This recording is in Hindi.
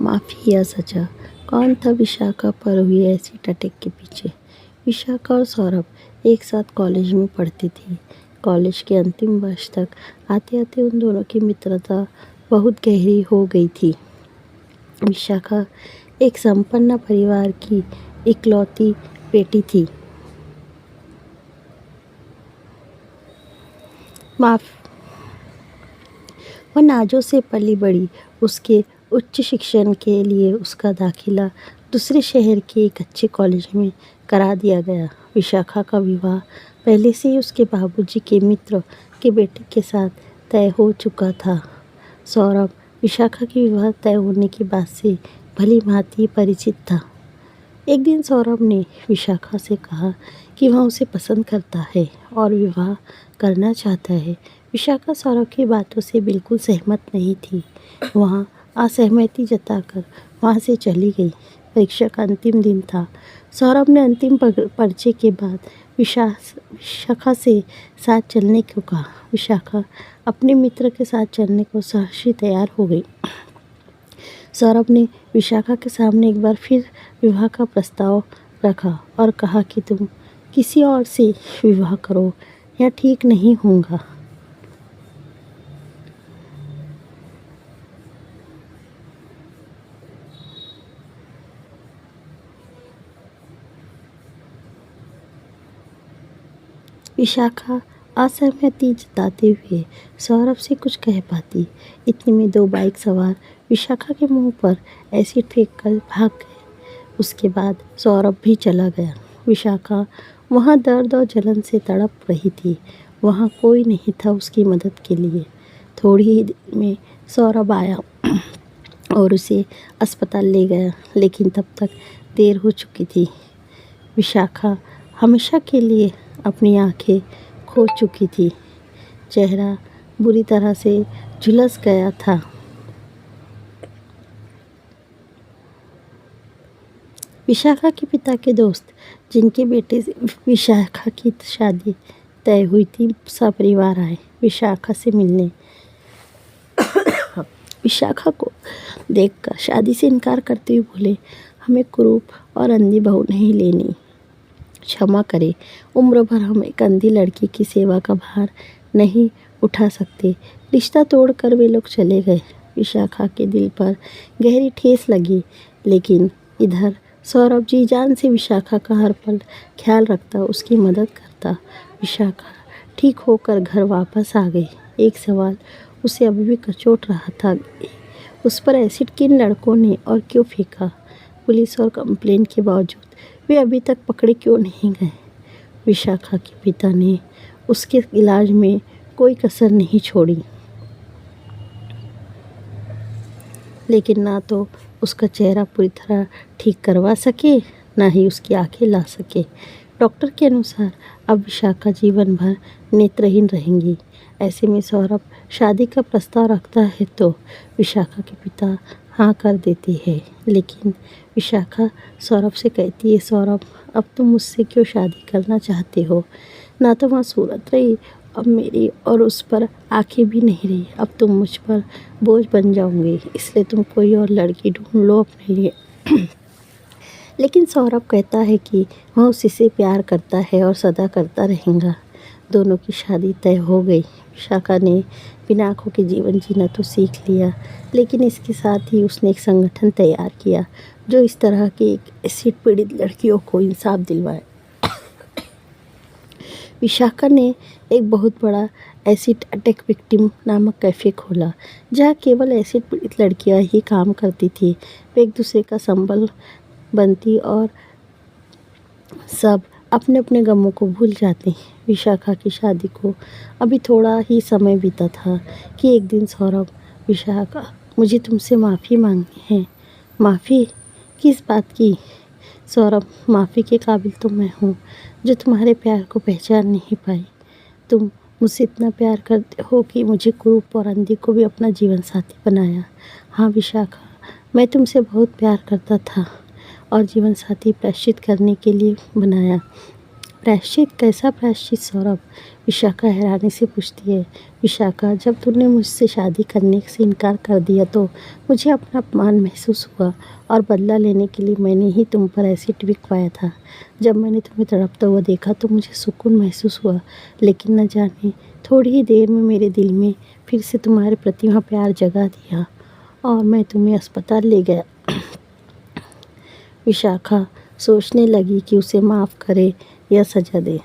माफ़ी या सजा, कौन था विशाखा पर हुई ऐसी अटैक के पीछे? विशाखा और सौरभ एक साथ कॉलेज में पढ़ती थी। कॉलेज के अंतिम वर्ष तक आते आते उन दोनों की मित्रता बहुत गहरी हो गई थी। विशाखा एक संपन्न परिवार की इकलौती बेटी थी। माफ वह नाजों से पली बड़ी। उसके उच्च शिक्षण के लिए उसका दाखिला दूसरे शहर के एक अच्छे कॉलेज में करा दिया गया। विशाखा का विवाह पहले से ही उसके बाबूजी के मित्र के बेटे के साथ तय हो चुका था। सौरभ विशाखा के विवाह तय होने के बाद से भली भांति परिचित था। एक दिन सौरभ ने विशाखा से कहा कि वह उसे पसंद करता है और विवाह करना चाहता है। विशाखा सौरभ की बातों से बिल्कुल सहमत नहीं थी। वह असहमति जताकर वहाँ से चली गई। परीक्षा का अंतिम दिन था। सौरभ ने अंतिम पर्चे के बाद विशाखा से साथ चलने को कहा। विशाखा अपने मित्र के साथ चलने को सहर्षी तैयार हो गई। सौरभ ने विशाखा के सामने एक बार फिर विवाह का प्रस्ताव रखा और कहा कि तुम किसी और से विवाह करो, यह ठीक नहीं होगा। विशाखा असहमति जताते हुए सौरभ से कुछ कह पाती, इतने में दो बाइक सवार विशाखा के मुंह पर एसिड फेंक कर भाग गए। उसके बाद सौरभ भी चला गया। विशाखा वहाँ दर्द और जलन से तड़प रही थी। वहाँ कोई नहीं था उसकी मदद के लिए। थोड़ी ही देर में सौरभ आया और उसे अस्पताल ले गया, लेकिन तब तक देर हो चुकी थी। विशाखा हमेशा के लिए अपनी आंखें खो चुकी थी। चेहरा बुरी तरह से झुलस गया था। विशाखा के पिता के दोस्त, जिनके बेटे से विशाखा की शादी तय हुई थी, सपरिवार आए विशाखा से मिलने। विशाखा को देखकर शादी से इनकार करते हुए बोले, हमें कुरूप और अंधी बहू नहीं लेनी। क्षमा करें, उम्र भर हम एक अंधी लड़की की सेवा का भार नहीं उठा सकते। रिश्ता तोड़कर वे लोग चले गए। विशाखा के दिल पर गहरी ठेस लगी, लेकिन इधर सौरभ जी जान से विशाखा का हर पल ख्याल रखता, उसकी मदद करता। विशाखा ठीक होकर घर वापस आ गई। एक सवाल उसे अभी भी कचोट रहा था, उस पर एसिड किन लड़कों ने और क्यों फेंका? पुलिस और कंप्लेन के बावजूद वे अभी तक पकड़े क्यों नहीं गए? विशाखा के पिता ने उसके इलाज में कोई कसर नहीं छोड़ी, लेकिन ना तो उसका चेहरा पूरी तरह ठीक करवा सके, ना ही उसकी आंखें ला सके। डॉक्टर के अनुसार अब विशाखा जीवन भर नेत्रहीन रहेंगी। ऐसे में सौरभ शादी का प्रस्ताव रखता है तो विशाखा के पिता हाँ कर देती है, लेकिन विशाखा सौरभ से कहती है, सौरभ अब तुम मुझसे क्यों शादी करना चाहते हो? ना तो वहाँ सूरत रही, अब मेरी और उस पर आंखें भी नहीं रही। अब तुम मुझ पर बोझ बन जाओगे, इसलिए तुम कोई और लड़की ढूंढ लो अपने लिए। लेकिन सौरभ कहता है कि वह उसी से प्यार करता है और सदा करता रहेगा। दोनों की शादी तय हो गई। विशाखा ने बिना आँखों के जीवन जीना तो सीख लिया, लेकिन इसके साथ ही उसने एक संगठन तैयार किया जो इस तरह की एसिड पीड़ित लड़कियों को इंसाफ दिलवाए। विशाखा ने एक बहुत बड़ा एसिड अटैक विक्टिम नामक कैफ़े खोला, जहाँ केवल एसिड पीड़ित लड़कियाँ ही काम करती थी। वे एक दूसरे का संबल बनती और सब अपने अपने गमों को भूल जाते। विशाखा की शादी को अभी थोड़ा ही समय बीता था कि एक दिन सौरभ, विशाखा मुझे तुमसे माफ़ी मांगनी है। माफ़ी? किस बात की? सौरभ, माफ़ी के काबिल तो मैं हूँ जो तुम्हारे प्यार को पहचान नहीं पाई। तुम मुझसे इतना प्यार करते हो कि मुझे कुरूप और अंधी को भी अपना जीवन साथी बनाया। हाँ विशाखा, मैं तुमसे बहुत प्यार करता था और जीवन साथी प्रायश्चित करने के लिए बनाया। प्रायश्चित? कैसा प्रायश्चित सौरभ? विशाखा हैरानी से पूछती है। विशाखा, जब तूने मुझसे शादी करने से इनकार कर दिया तो मुझे अपना अपमान महसूस हुआ और बदला लेने के लिए मैंने ही तुम पर एसिड बिकवाया था। जब मैंने तुम्हें तड़पता हुआ देखा तो मुझे सुकून महसूस हुआ, लेकिन न जाने थोड़ी ही देर में मेरे दिल में फिर से तुम्हारे प्रति वहाँ प्यार जगा दिया और मैं तुम्हें अस्पताल ले गया। विशाखा सोचने लगी कि उसे माफ़ करे या सज़ा दे।